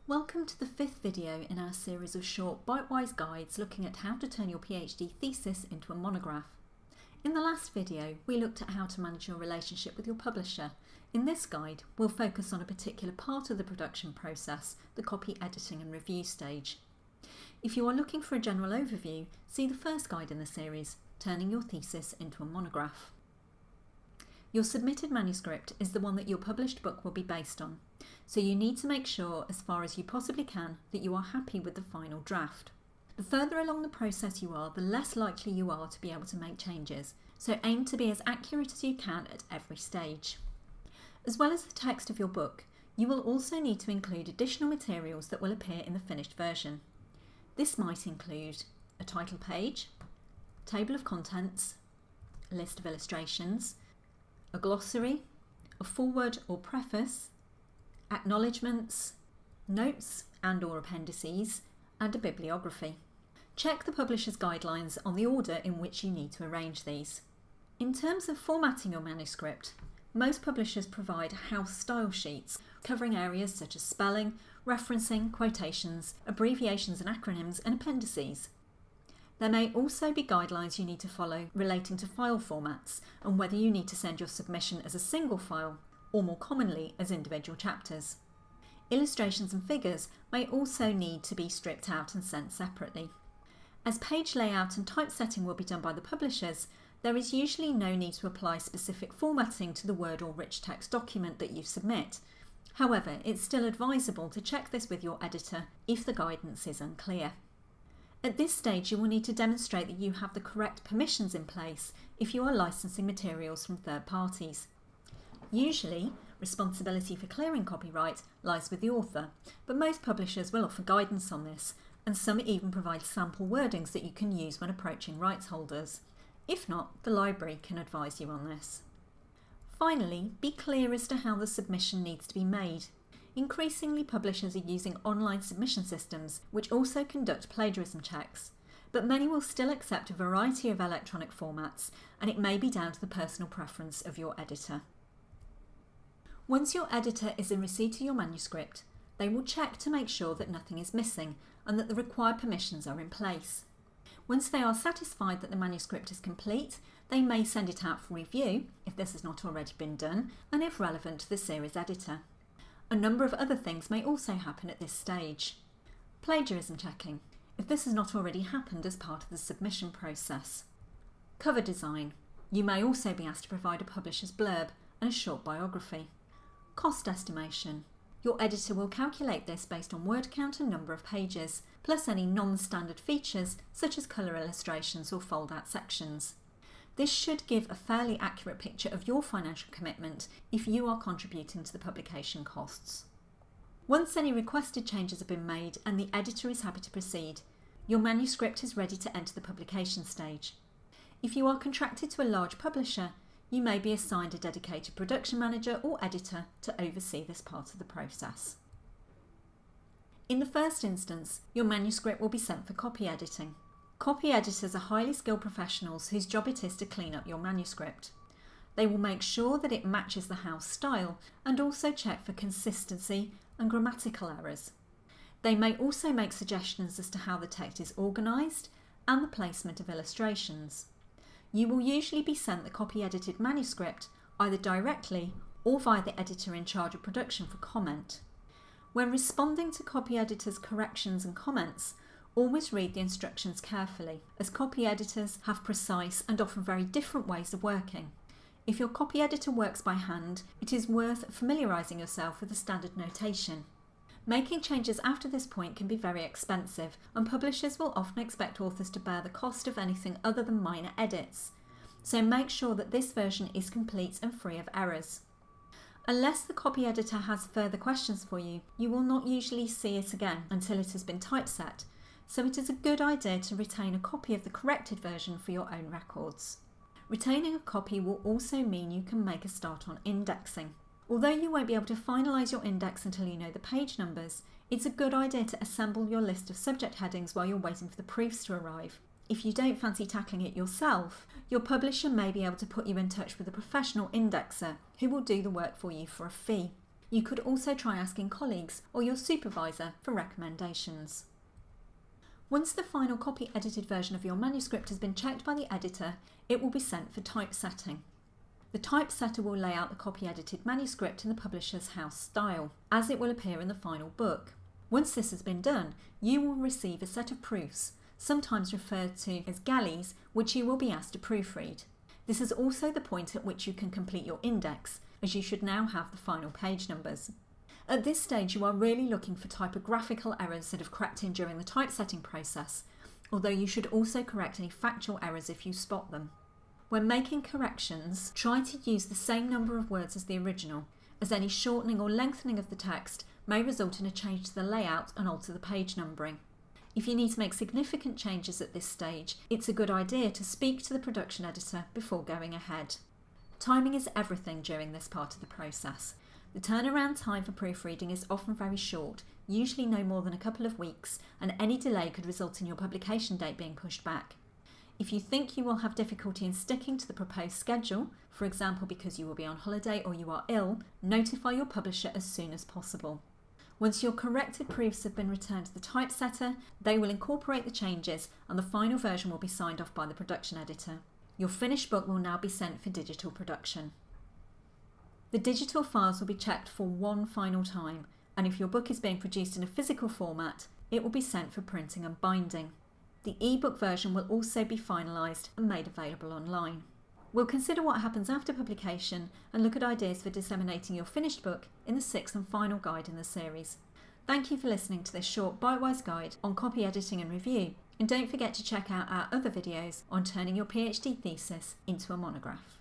Welcome to the fifth video in our series of short BiteWISe guides looking at how to turn your PhD thesis into a monograph. In the last video, we looked at how to manage your relationship with your publisher. In this guide, we'll focus on a particular part of the production process, the copy editing and review stage. If you are looking for a general overview, see the first guide in the series, Turning Your Thesis into a Monograph. Your submitted manuscript is the one that your published book will be based on, so you need to make sure as far as you possibly can that you are happy with the final draft. The further along the process you are, the less likely you are to be able to make changes, so aim to be as accurate as you can at every stage. As well as the text of your book, you will also need to include additional materials that will appear in the finished version. This might include a title page, table of contents, a list of illustrations, a glossary, a foreword or preface, acknowledgements, notes and/or appendices, and a bibliography. Check the publisher's guidelines on the order in which you need to arrange these. In terms of formatting your manuscript, most publishers provide house style sheets covering areas such as spelling, referencing, quotations, abbreviations and acronyms, and appendices. There may also be guidelines you need to follow relating to file formats and whether you need to send your submission as a single file or more commonly as individual chapters. Illustrations and figures may also need to be stripped out and sent separately. As page layout and typesetting will be done by the publishers, there is usually no need to apply specific formatting to the Word or rich text document that you submit. However, it's still advisable to check this with your editor if the guidance is unclear. At this stage, you will need to demonstrate that you have the correct permissions in place if you are licensing materials from third parties. Usually, responsibility for clearing copyright lies with the author, but most publishers will offer guidance on this, and some even provide sample wordings that you can use when approaching rights holders. If not, the library can advise you on this. Finally, be clear as to how the submission needs to be made. Increasingly, publishers are using online submission systems, which also conduct plagiarism checks, but many will still accept a variety of electronic formats, and it may be down to the personal preference of your editor. Once your editor is in receipt of your manuscript, they will check to make sure that nothing is missing and that the required permissions are in place. Once they are satisfied that the manuscript is complete, they may send it out for review, if this has not already been done, and if relevant to the series editor. A number of other things may also happen at this stage. Plagiarism checking, if this has not already happened as part of the submission process. Cover design, you may also be asked to provide a publisher's blurb and a short biography. Cost estimation, your editor will calculate this based on word count and number of pages, plus any non-standard features such as colour illustrations or fold-out sections. This should give a fairly accurate picture of your financial commitment if you are contributing to the publication costs. Once any requested changes have been made and the editor is happy to proceed, your manuscript is ready to enter the publication stage. If you are contracted to a large publisher, you may be assigned a dedicated production manager or editor to oversee this part of the process. In the first instance, your manuscript will be sent for copy editing. Copy editors are highly skilled professionals whose job it is to clean up your manuscript. They will make sure that it matches the house style and also check for consistency and grammatical errors. They may also make suggestions as to how the text is organised and the placement of illustrations. You will usually be sent the copy edited manuscript either directly or via the editor in charge of production for comment. When responding to copy editors' corrections and comments, always read the instructions carefully, as copy editors have precise and often very different ways of working. If your copy editor works by hand, it is worth familiarising yourself with the standard notation. Making changes after this point can be very expensive, and publishers will often expect authors to bear the cost of anything other than minor edits. So make sure that this version is complete and free of errors. Unless the copy editor has further questions for you, you will not usually see it again until it has been typeset, so it is a good idea to retain a copy of the corrected version for your own records. Retaining a copy will also mean you can make a start on indexing. Although you won't be able to finalise your index until you know the page numbers, it's a good idea to assemble your list of subject headings while you're waiting for the proofs to arrive. If you don't fancy tackling it yourself, your publisher may be able to put you in touch with a professional indexer who will do the work for you for a fee. You could also try asking colleagues or your supervisor for recommendations. Once the final copy-edited version of your manuscript has been checked by the editor, it will be sent for typesetting. The typesetter will lay out the copy-edited manuscript in the publisher's house style, as it will appear in the final book. Once this has been done, you will receive a set of proofs, sometimes referred to as galleys, which you will be asked to proofread. This is also the point at which you can complete your index, as you should now have the final page numbers. At this stage, you are really looking for typographical errors that have crept in during the typesetting process, although you should also correct any factual errors if you spot them. When making corrections, try to use the same number of words as the original, as any shortening or lengthening of the text may result in a change to the layout and alter the page numbering. If you need to make significant changes at this stage, it's a good idea to speak to the production editor before going ahead. Timing is everything during this part of the process. The turnaround time for proofreading is often very short, usually no more than a couple of weeks, and any delay could result in your publication date being pushed back. If you think you will have difficulty in sticking to the proposed schedule, for example because you will be on holiday or you are ill, notify your publisher as soon as possible. Once your corrected proofs have been returned to the typesetter, they will incorporate the changes and the final version will be signed off by the production editor. Your finished book will now be sent for digital production. The digital files will be checked for one final time, and if your book is being produced in a physical format, it will be sent for printing and binding. The ebook version will also be finalised and made available online. We'll consider what happens after publication and look at ideas for disseminating your finished book in the 6th and final guide in the series. Thank you for listening to this short BiteWISe guide on copy editing and review, and don't forget to check out our other videos on turning your PhD thesis into a monograph.